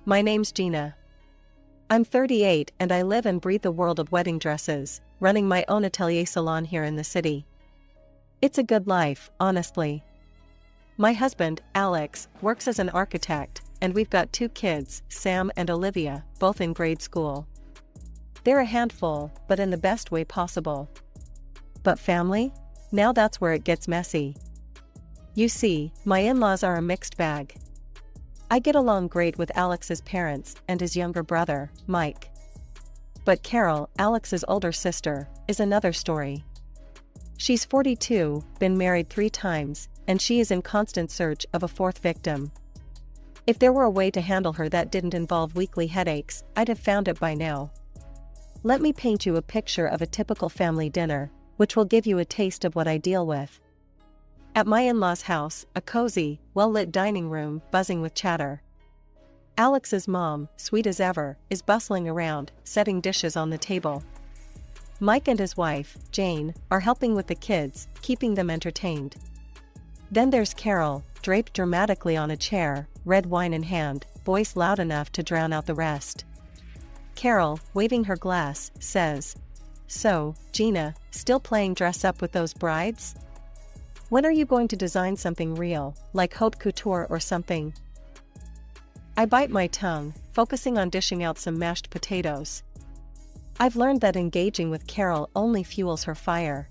My name's Gina. I'm 38 and I live and breathe the world of wedding dresses, running my own atelier salon here in the city. It's a good life, honestly. My husband, Alex, works as an architect, and we've got 2 kids, Sam and Olivia, both in grade school. They're a handful, but in the best way possible. But family? Now that's where it gets messy. You see, my in-laws are a mixed bag. I get along great with Alex's parents and his younger brother, Mike. But Carol, Alex's older sister, is another story. She's 42, been married 3 times, and she is in constant search of a 4th victim. If there were a way to handle her that didn't involve weekly headaches, I'd have found it by now. Let me paint you a picture of a typical family dinner, which will give you a taste of what I deal with. At my in-laws' house, a cozy, well-lit dining room buzzing with chatter. Alex's mom, sweet as ever, is bustling around, setting dishes on the table. Mike and his wife, Jane, are helping with the kids, keeping them entertained. Then there's Carol, draped dramatically on a chair, red wine in hand, voice loud enough to drown out the rest. Carol, waving her glass, says, "So, Gina, still playing dress up with those brides? When are you going to design something real, like haute couture or something?" I bite my tongue, focusing on dishing out some mashed potatoes. I've learned that engaging with Carol only fuels her fire.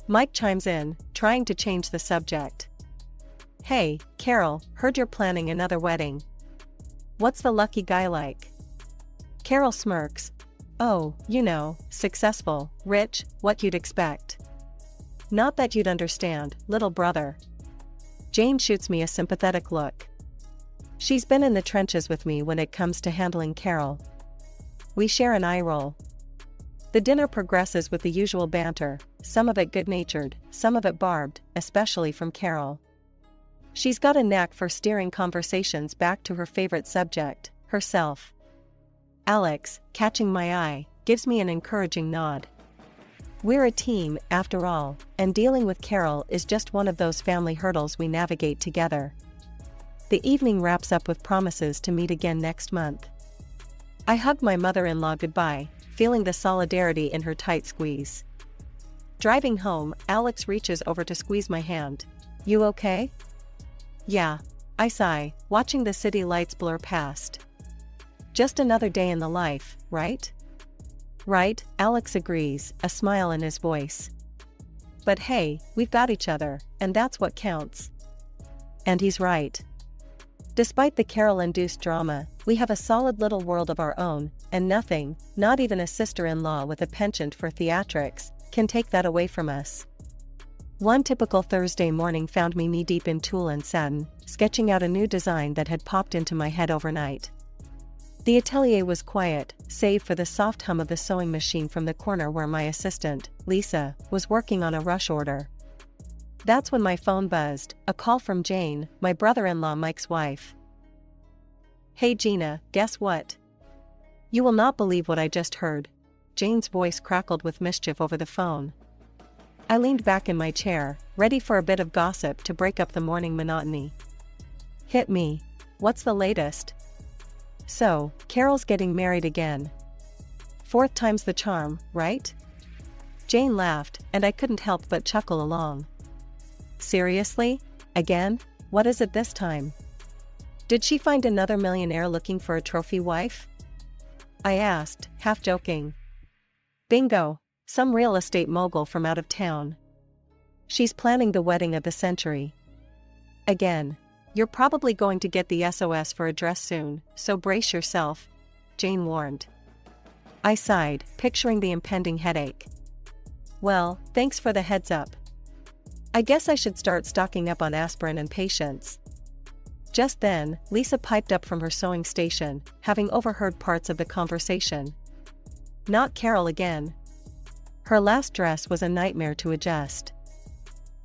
Mike chimes in, trying to change the subject. "Hey, Carol, heard you're planning another wedding. What's the lucky guy like?" Carol smirks. "Oh, you know, successful, rich, what you'd expect." "Not that you'd understand, little brother." Jane shoots me a sympathetic look. She's been in the trenches with me when it comes to handling Carol. We share an eye roll. The dinner progresses with the usual banter, some of it good-natured, some of it barbed, especially from Carol. She's got a knack for steering conversations back to her favorite subject, herself. Alex, catching my eye, gives me an encouraging nod. We're a team, after all, and dealing with Carol is just one of those family hurdles we navigate together. The evening wraps up with promises to meet again next month. I hug my mother-in-law goodbye, feeling the solidarity in her tight squeeze. Driving home, Alex reaches over to squeeze my hand. "You okay?" "Yeah," I sigh, watching the city lights blur past. "Just another day in the life, right?" "Right," Alex agrees, a smile in his voice. "But hey, we've got each other, and that's what counts." And he's right. Despite the Carol-induced drama, we have a solid little world of our own, and nothing, not even a sister-in-law with a penchant for theatrics, can take that away from us. One typical Thursday morning found me knee-deep in tulle and satin, sketching out a new design that had popped into my head overnight. The atelier was quiet, save for the soft hum of the sewing machine from the corner where my assistant, Lisa, was working on a rush order. That's when my phone buzzed, a call from Jane, my brother-in-law Mike's wife. "Hey Gina, guess what? You will not believe what I just heard." Jane's voice crackled with mischief over the phone. I leaned back in my chair, ready for a bit of gossip to break up the morning monotony. "Hit me. What's the latest?" "So, Carol's getting married again. 4th time's the charm, right?" Jane laughed, and I couldn't help but chuckle along. "Seriously? Again? What is it this time? Did she find another millionaire looking for a trophy wife?" I asked, half joking. "Bingo! Some real estate mogul from out of town. She's planning the wedding of the century. Again. You're probably going to get the SOS for a dress soon, so brace yourself," Jane warned. I sighed, picturing the impending headache. "Well, thanks for the heads up. I guess I should start stocking up on aspirin and patience." Just then, Lisa piped up from her sewing station, having overheard parts of the conversation. Not Carol again. Her last dress was a nightmare to adjust.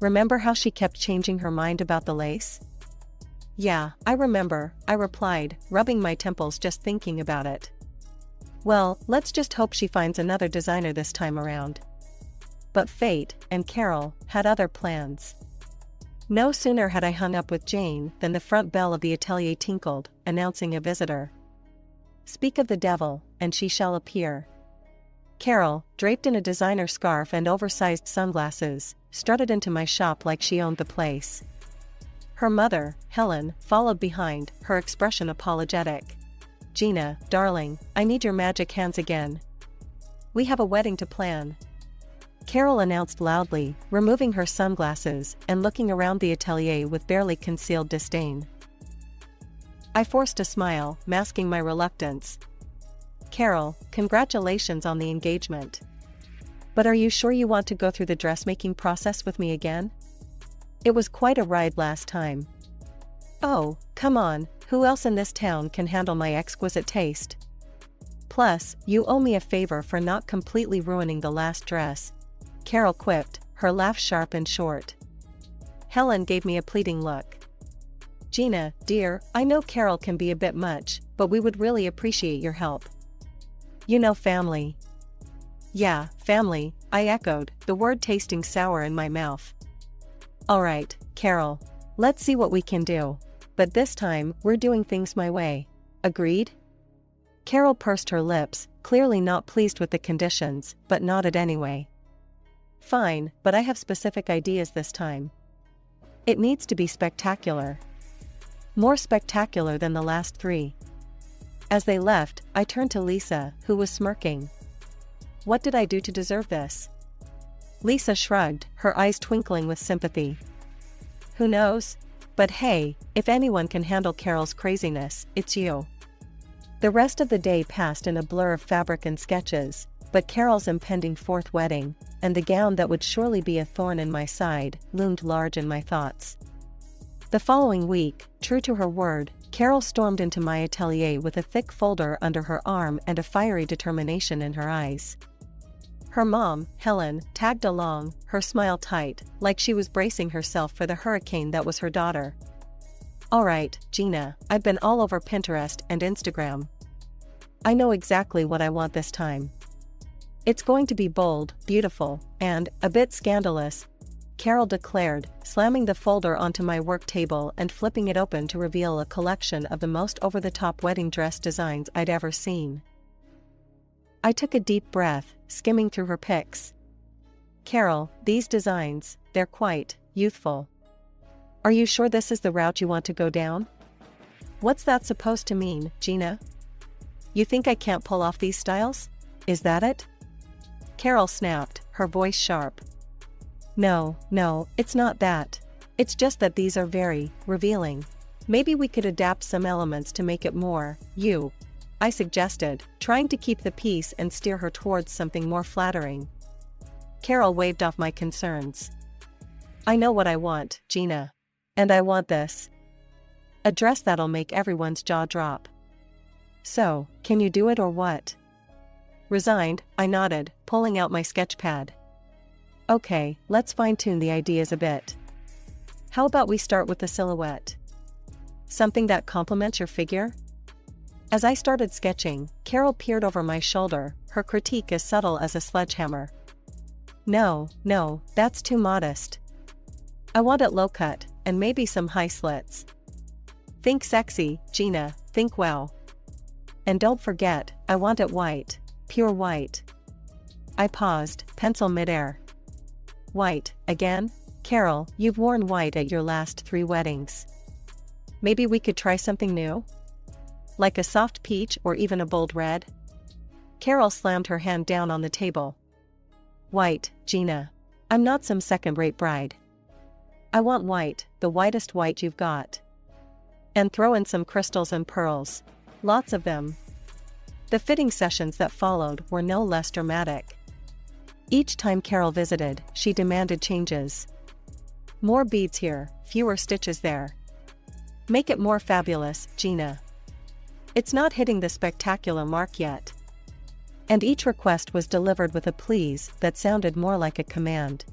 "Remember how she kept changing her mind about the lace?" "Yeah, I remember," I replied, rubbing my temples just thinking about it. "Well, let's just hope she finds another designer this time around." But fate, and Carol, had other plans. No sooner had I hung up with Jane than the front bell of the atelier tinkled, announcing a visitor. Speak of the devil, and she shall appear. Carol, draped in a designer scarf and oversized sunglasses, strutted into my shop like she owned the place. Her mother, Helen, followed behind, her expression apologetic. Gina, darling, I need your magic hands again. We have a wedding to plan. Carol announced loudly, removing her sunglasses and looking around the atelier with barely concealed disdain. I forced a smile, masking my reluctance. Carol, congratulations on the engagement. But are you sure you want to go through the dressmaking process with me again? It was quite a ride last time. Oh, come on, who else in this town can handle my exquisite taste? Plus, you owe me a favor for not completely ruining the last dress, Carol quipped, her laugh sharp and short. Helen gave me a pleading look. Gina, dear, I know Carol can be a bit much, but we would really appreciate your help. You know, family. Yeah, family, I echoed, the word tasting sour in my mouth. Alright, Carol. Let's see what we can do. But this time, we're doing things my way. Agreed? Carol pursed her lips, clearly not pleased with the conditions, but nodded anyway. Fine, but I have specific ideas this time. It needs to be spectacular. More spectacular than the last three. As they left, I turned to Lisa, who was smirking. What did I do to deserve this? Lisa shrugged, her eyes twinkling with sympathy. Who knows? But hey, if anyone can handle Carol's craziness, it's you. The rest of the day passed in a blur of fabric and sketches, but Carol's impending fourth wedding, and the gown that would surely be a thorn in my side, loomed large in my thoughts. The following week, true to her word, Carol stormed into my atelier with a thick folder under her arm and a fiery determination in her eyes. Her mom, Helen, tagged along, her smile tight, like she was bracing herself for the hurricane that was her daughter. Alright, Gina, I've been all over Pinterest and Instagram. I know exactly what I want this time. It's going to be bold, beautiful, and a bit scandalous, Carol declared, slamming the folder onto my work table and flipping it open to reveal a collection of the most over-the-top wedding dress designs I'd ever seen. I took a deep breath, skimming through her pics. Carol, these designs, they're quite youthful. Are you sure this is the route you want to go down? What's that supposed to mean, Gina? You think I can't pull off these styles? Is that it? Carol snapped, her voice sharp. No, it's not that. It's just that these are very revealing. Maybe we could adapt some elements to make it more you, I suggested, trying to keep the peace and steer her towards something more flattering. Carol waved off my concerns. I know what I want, Gina. And I want this. A dress that'll make everyone's jaw drop. So, can you do it or what? Resigned, I nodded, pulling out my sketch pad. Okay, let's fine-tune the ideas a bit. How about we start with the silhouette? Something that complements your figure? As I started sketching, Carol peered over my shoulder, her critique as subtle as a sledgehammer. No, that's too modest. I want it low-cut, and maybe some high slits. Think sexy, Gina, think wow. And don't forget, I want it white, pure white. I paused, pencil midair. White, again? Carol, you've worn white at your last 3 weddings. Maybe we could try something new? Like a soft peach or even a bold red? Carol slammed her hand down on the table. White, Gina. I'm not some second-rate bride. I want white, the whitest white you've got. And throw in some crystals and pearls. Lots of them. The fitting sessions that followed were no less dramatic. Each time Carol visited, she demanded changes. More beads here, fewer stitches there. Make it more fabulous, Gina. It's not hitting the spectacular mark yet. And each request was delivered with a please that sounded more like a command.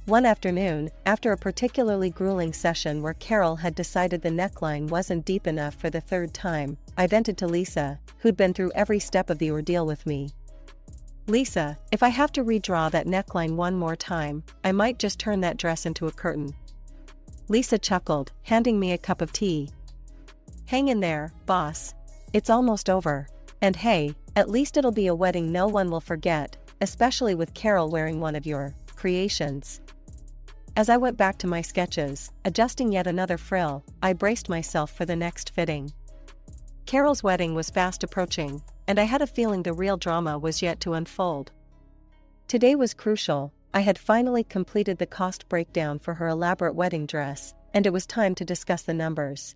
One afternoon, after a particularly grueling session where Carol had decided the neckline wasn't deep enough for the 3rd time, I vented to Lisa, who'd been through every step of the ordeal with me. Lisa, if I have to redraw that neckline one more time, I might just turn that dress into a curtain. Lisa chuckled, handing me a cup of tea. Hang in there, boss. It's almost over. And hey, at least it'll be a wedding no one will forget, especially with Carol wearing one of your creations. As I went back to my sketches, adjusting yet another frill, I braced myself for the next fitting. Carol's wedding was fast approaching, and I had a feeling the real drama was yet to unfold. Today was crucial. I had finally completed the cost breakdown for her elaborate wedding dress, and it was time to discuss the numbers.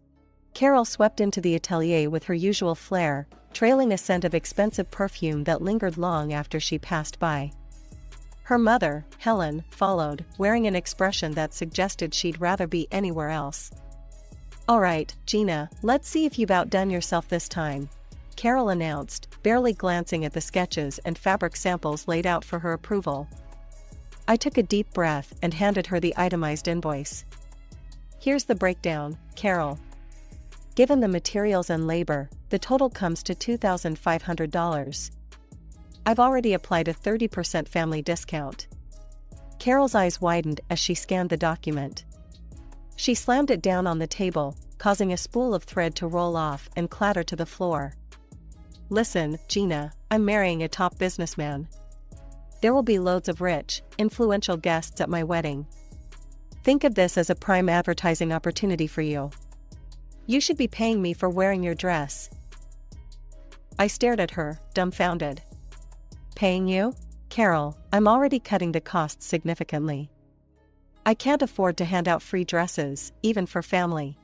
Carol swept into the atelier with her usual flair, trailing a scent of expensive perfume that lingered long after she passed by. Her mother, Helen, followed, wearing an expression that suggested she'd rather be anywhere else. "All right, Gina, let's see if you've outdone yourself this time," Carol announced, barely glancing at the sketches and fabric samples laid out for her approval. I took a deep breath and handed her the itemized invoice. "Here's the breakdown, Carol. Given the materials and labor, the total comes to $2,500. I've already applied a 30% family discount." Carol's eyes widened as she scanned the document. She slammed it down on the table, causing a spool of thread to roll off and clatter to the floor. "Listen, Gina, I'm marrying a top businessman. There will be loads of rich, influential guests at my wedding. Think of this as a prime advertising opportunity for you. You should be paying me for wearing your dress." I stared at her, dumbfounded. "Paying you? Carol, I'm already cutting the costs significantly. I can't afford to hand out free dresses, even for family."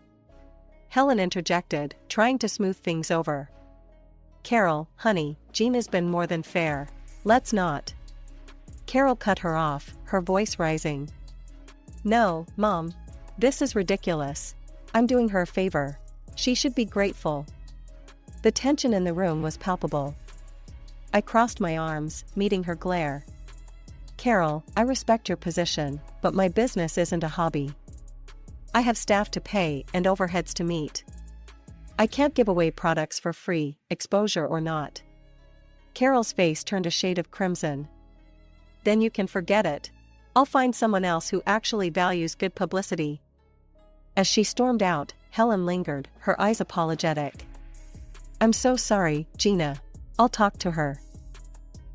Helen interjected, trying to smooth things over. "Carol, honey, Gina's been more than fair. Let's not." Carol cut her off, her voice rising. "No, Mom. This is ridiculous. I'm doing her a favor. She should be grateful." The tension in the room was palpable. I crossed my arms, meeting her glare. "Carol, I respect your position, but my business isn't a hobby. I have staff to pay and overheads to meet. I can't give away products for free, exposure or not." Carol's face turned a shade of crimson. "Then you can forget it. I'll find someone else who actually values good publicity." As she stormed out, Helen lingered, her eyes apologetic. "I'm so sorry, Gina. I'll talk to her."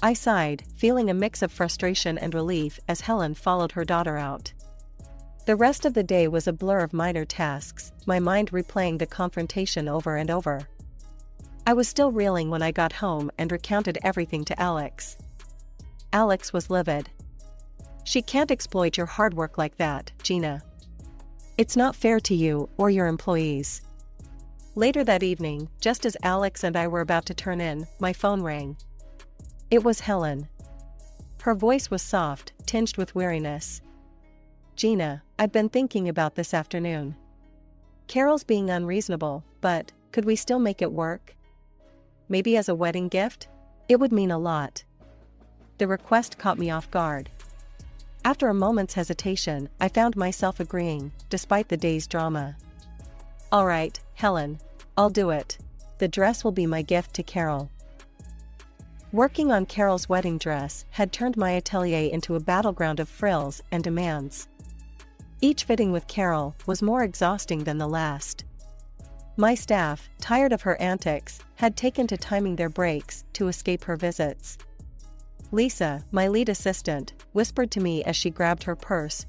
I sighed, feeling a mix of frustration and relief as Helen followed her daughter out. The rest of the day was a blur of minor tasks, my mind replaying the confrontation over and over. I was still reeling when I got home and recounted everything to Alex. Alex was livid. "She can't exploit your hard work like that, Gina. It's not fair to you or your employees." Later that evening, just as Alex and I were about to turn in, my phone rang. It was Helen. Her voice was soft, tinged with weariness. "Gina, I've been thinking about this afternoon. Carol's being unreasonable, but could we still make it work? Maybe as a wedding gift? It would mean a lot." The request caught me off guard. After a moment's hesitation, I found myself agreeing, despite the day's drama. "All right, Helen. I'll do it. The dress will be my gift to Carol." Working on Carol's wedding dress had turned my atelier into a battleground of frills and demands. Each fitting with Carol was more exhausting than the last. My staff, tired of her antics, had taken to timing their breaks to escape her visits. Lisa, my lead assistant, whispered to me as she grabbed her purse,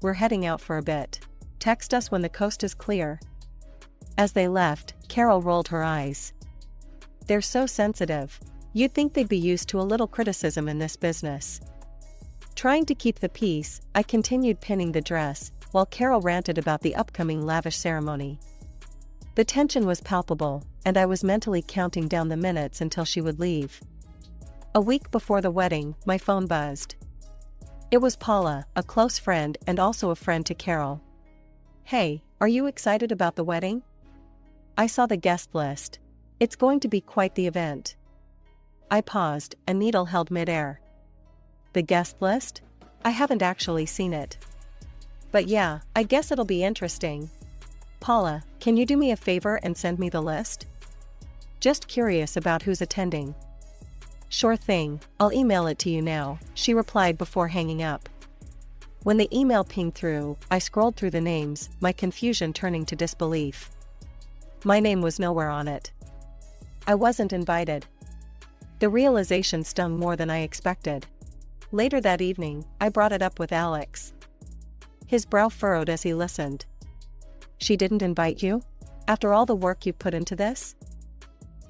"We're heading out for a bit. Text us when the coast is clear." As they left, Carol rolled her eyes. "They're so sensitive. You'd think they'd be used to a little criticism in this business." Trying to keep the peace, I continued pinning the dress, while Carol ranted about the upcoming lavish ceremony. The tension was palpable, and I was mentally counting down the minutes until she would leave. A week before the wedding, my phone buzzed. It was Paula, a close friend and also a friend to Carol. "Hey, are you excited about the wedding? I saw the guest list. It's going to be quite the event." I paused, a needle held midair. "The guest list? I haven't actually seen it. But yeah, I guess it'll be interesting. Paula, can you do me a favor and send me the list? Just curious about who's attending." "Sure thing, I'll email it to you now," she replied before hanging up. When the email pinged through, I scrolled through the names, my confusion turning to disbelief. My name was nowhere on it. I wasn't invited. The realization stung more than I expected. Later that evening, I brought it up with Alex. His brow furrowed as he listened. She didn't invite you? After all the work you put into this?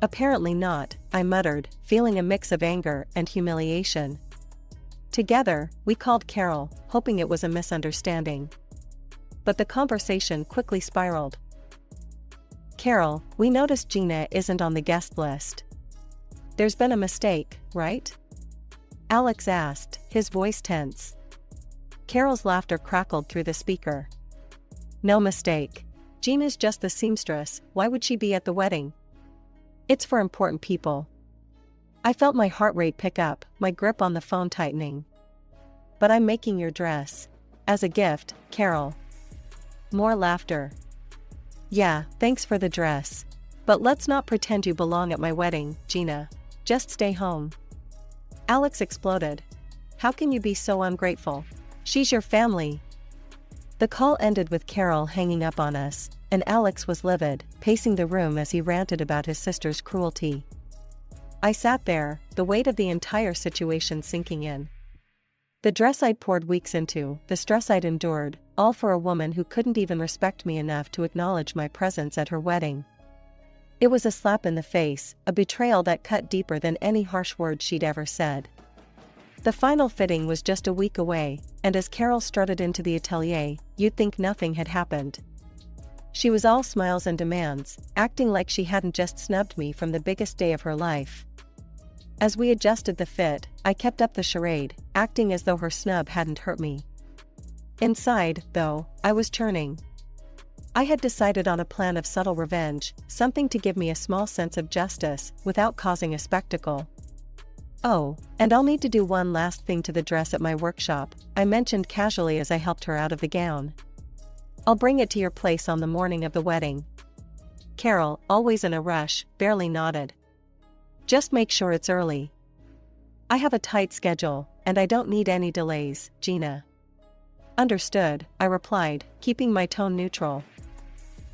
Apparently not, I muttered, feeling a mix of anger and humiliation. Together, we called Carol, hoping it was a misunderstanding. But the conversation quickly spiraled. Carol, we noticed Gina isn't on the guest list. There's been a mistake, right? Alex asked, his voice tense. Carol's laughter crackled through the speaker. No mistake. Gina's just the seamstress, why would she be at the wedding? It's for important people. I felt my heart rate pick up, my grip on the phone tightening. But I'm making your dress. As a gift, Carol. More laughter. Yeah, thanks for the dress. But let's not pretend you belong at my wedding, Gina. Just stay home. Alex exploded. How can you be so ungrateful? She's your family. The call ended with Carol hanging up on us, and Alex was livid, pacing the room as he ranted about his sister's cruelty. I sat there, the weight of the entire situation sinking in. The dress I'd poured weeks into, the stress I'd endured, all for a woman who couldn't even respect me enough to acknowledge my presence at her wedding. It was a slap in the face, a betrayal that cut deeper than any harsh words she'd ever said. The final fitting was just a week away, and as Carol strutted into the atelier, you'd think nothing had happened. She was all smiles and demands, acting like she hadn't just snubbed me from the biggest day of her life. As we adjusted the fit, I kept up the charade, acting as though her snub hadn't hurt me. Inside, though, I was churning. I had decided on a plan of subtle revenge, something to give me a small sense of justice, without causing a spectacle. Oh, and I'll need to do one last thing to the dress at my workshop, I mentioned casually as I helped her out of the gown. I'll bring it to your place on the morning of the wedding. Carol, always in a rush, barely nodded. Just make sure it's early. I have a tight schedule, and I don't need any delays, Gina. Understood, I replied, keeping my tone neutral.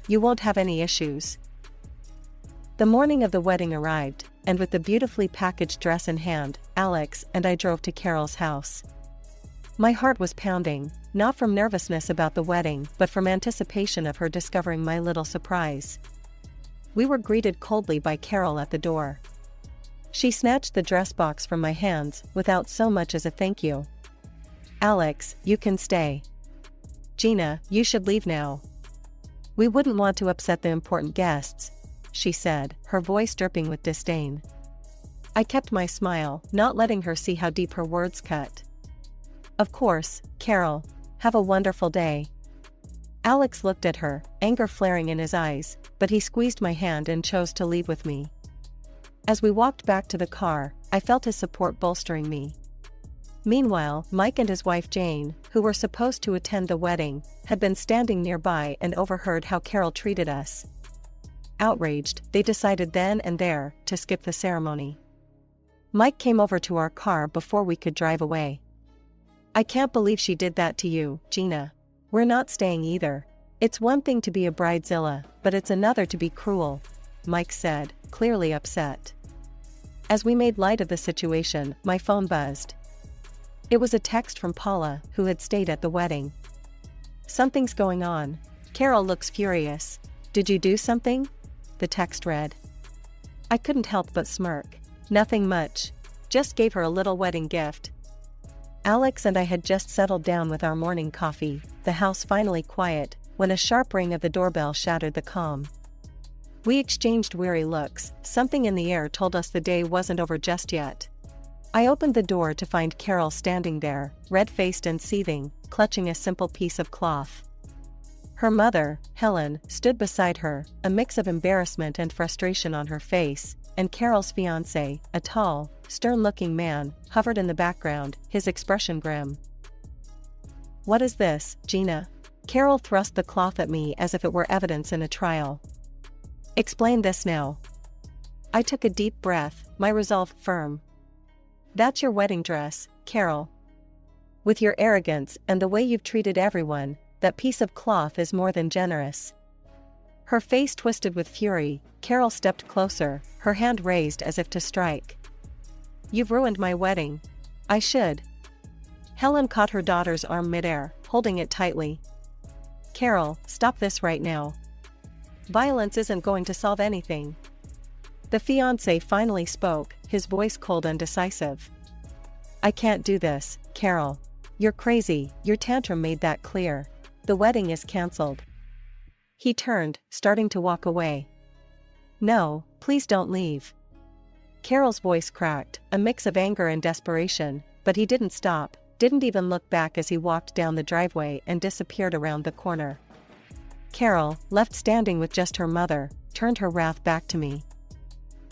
You won't have any issues. The morning of the wedding arrived, and with the beautifully packaged dress in hand, Alex and I drove to Carol's house. My heart was pounding, not from nervousness about the wedding but from anticipation of her discovering my little surprise. We were greeted coldly by Carol at the door. She snatched the dress box from my hands without so much as a thank you. Alex, you can stay. Gina, you should leave now. We wouldn't want to upset the important guests, she said, her voice dripping with disdain. I kept my smile, not letting her see how deep her words cut. Of course, Carol. Have a wonderful day. Alex looked at her, anger flaring in his eyes, but he squeezed my hand and chose to leave with me. As we walked back to the car, I felt his support bolstering me. Meanwhile, Mike and his wife Jane, who were supposed to attend the wedding, had been standing nearby and overheard how Carol treated us. Outraged, they decided then and there to skip the ceremony. Mike came over to our car before we could drive away. I can't believe she did that to you, Gina. We're not staying either. It's one thing to be a bridezilla, but it's another to be cruel, Mike said, clearly upset. As we made light of the situation, my phone buzzed. It was a text from Paula, who had stayed at the wedding. Something's going on. Carol looks furious. Did you do something? The text read. I couldn't help but smirk. Nothing much. Just gave her a little wedding gift. Alex and I had just settled down with our morning coffee, the house finally quiet, when a sharp ring of the doorbell shattered the calm. We exchanged weary looks, something in the air told us the day wasn't over just yet. I opened the door to find Carol standing there, red-faced and seething, clutching a simple piece of cloth. Her mother, Helen, stood beside her, a mix of embarrassment and frustration on her face, and Carol's fiancé, a tall, stern-looking man, hovered in the background, his expression grim. What is this, Gina? Carol thrust the cloth at me as if it were evidence in a trial. Explain this now. I took a deep breath, my resolve firm. That's your wedding dress, Carol. With your arrogance and the way you've treated everyone, that piece of cloth is more than generous." Her face twisted with fury. Carol stepped closer, her hand raised as if to strike. "You've ruined my wedding. I should." Helen caught her daughter's arm midair, holding it tightly. "Carol, stop this right now. Violence isn't going to solve anything." The fiancé finally spoke, his voice cold and decisive. "I can't do this, Carol. You're crazy, your tantrum made that clear. The wedding is cancelled." He turned, starting to walk away. "No, please don't leave." Carol's voice cracked, a mix of anger and desperation, but he didn't stop, didn't even look back as he walked down the driveway and disappeared around the corner. Carol, left standing with just her mother, turned her wrath back to me.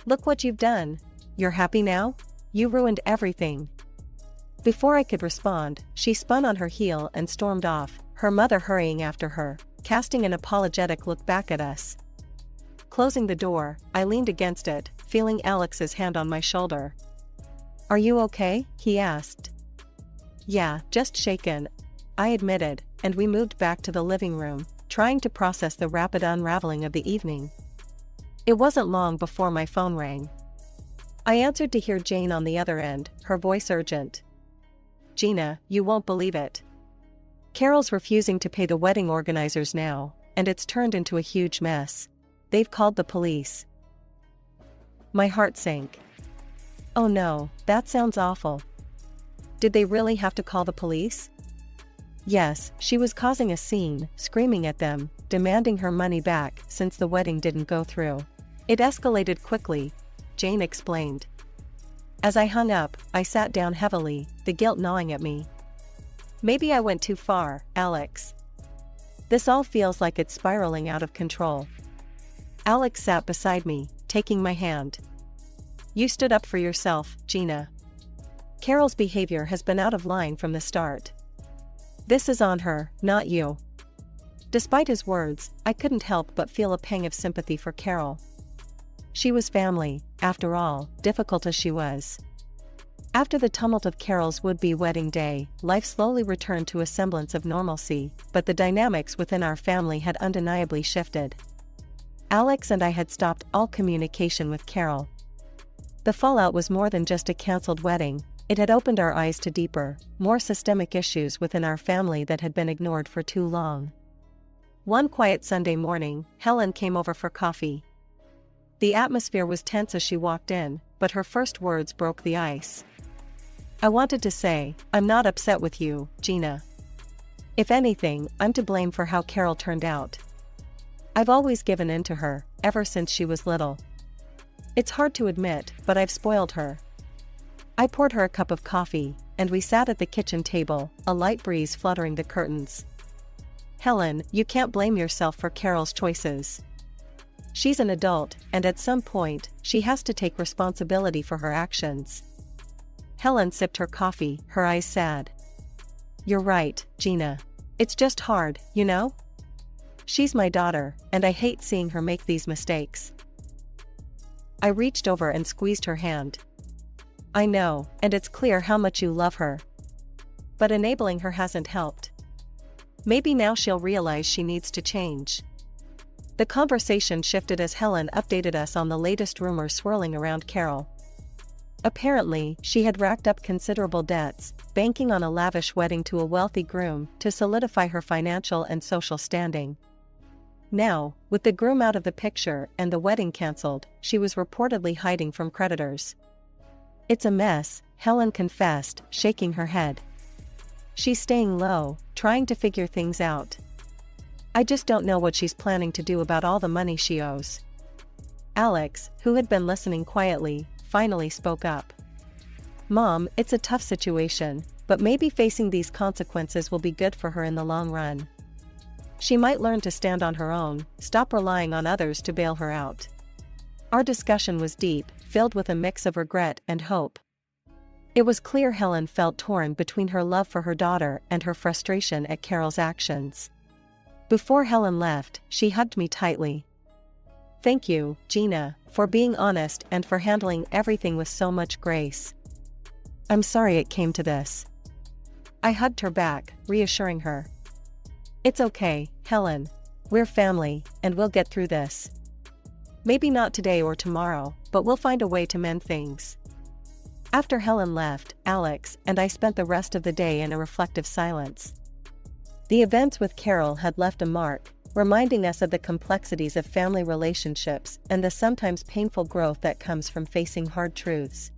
"Look what you've done. You're happy now? You ruined everything." Before I could respond, she spun on her heel and stormed off, her mother hurrying after her, casting an apologetic look back at us. Closing the door, I leaned against it, feeling Alex's hand on my shoulder. "Are you okay?" he asked. "Yeah, just shaken," I admitted, and we moved back to the living room, trying to process the rapid unraveling of the evening. It wasn't long before my phone rang. I answered to hear Jane on the other end, her voice urgent. "Gina, you won't believe it. Carol's refusing to pay the wedding organizers now, and it's turned into a huge mess. They've called the police." My heart sank. Oh no, that sounds awful. Did they really have to call the police? Yes, she was causing a scene, screaming at them, demanding her money back since the wedding didn't go through. "It escalated quickly," Jane explained. As I hung up, I sat down heavily, the guilt gnawing at me. "Maybe I went too far, Alex. This all feels like it's spiraling out of control." Alex sat beside me, taking my hand. "You stood up for yourself, Gina. Carol's behavior has been out of line from the start. This is on her, not you." Despite his words, I couldn't help but feel a pang of sympathy for Carol. She was family, after all, difficult as she was. After the tumult of Carol's would-be wedding day, life slowly returned to a semblance of normalcy, but the dynamics within our family had undeniably shifted. Alex and I had stopped all communication with Carol. The fallout was more than just a cancelled wedding, it had opened our eyes to deeper, more systemic issues within our family that had been ignored for too long. One quiet Sunday morning, Helen came over for coffee. The atmosphere was tense as she walked in, but her first words broke the ice. "I wanted to say, I'm not upset with you, Gina. If anything, I'm to blame for how Carol turned out. I've always given in to her, ever since she was little. It's hard to admit, but I've spoiled her." I poured her a cup of coffee, and we sat at the kitchen table, a light breeze fluttering the curtains. "Helen, you can't blame yourself for Carol's choices. She's an adult, and at some point, she has to take responsibility for her actions." Helen sipped her coffee, her eyes sad. "You're right, Gina. It's just hard, you know? She's my daughter, and I hate seeing her make these mistakes." I reached over and squeezed her hand. "I know, and it's clear how much you love her. But enabling her hasn't helped. Maybe now she'll realize she needs to change." The conversation shifted as Helen updated us on the latest rumors swirling around Carol. Apparently, she had racked up considerable debts, banking on a lavish wedding to a wealthy groom to solidify her financial and social standing. Now, with the groom out of the picture and the wedding cancelled, she was reportedly hiding from creditors. "It's a mess," Helen confessed, shaking her head. "She's staying low, trying to figure things out. I just don't know what she's planning to do about all the money she owes." Alex, who had been listening quietly, finally spoke up. "Mom, it's a tough situation, but maybe facing these consequences will be good for her in the long run. She might learn to stand on her own, stop relying on others to bail her out." Our discussion was deep, filled with a mix of regret and hope. It was clear Helen felt torn between her love for her daughter and her frustration at Carol's actions. Before Helen left, she hugged me tightly. "Thank you, Gina, for being honest and for handling everything with so much grace. I'm sorry it came to this." I hugged her back, reassuring her. It's okay, Helen. We're family, and we'll get through this. Maybe not today or tomorrow, but we'll find a way to mend things. After Helen left, Alex and I spent the rest of the day in a reflective silence. The events with Carol had left a mark, reminding us of the complexities of family relationships and the sometimes painful growth that comes from facing hard truths.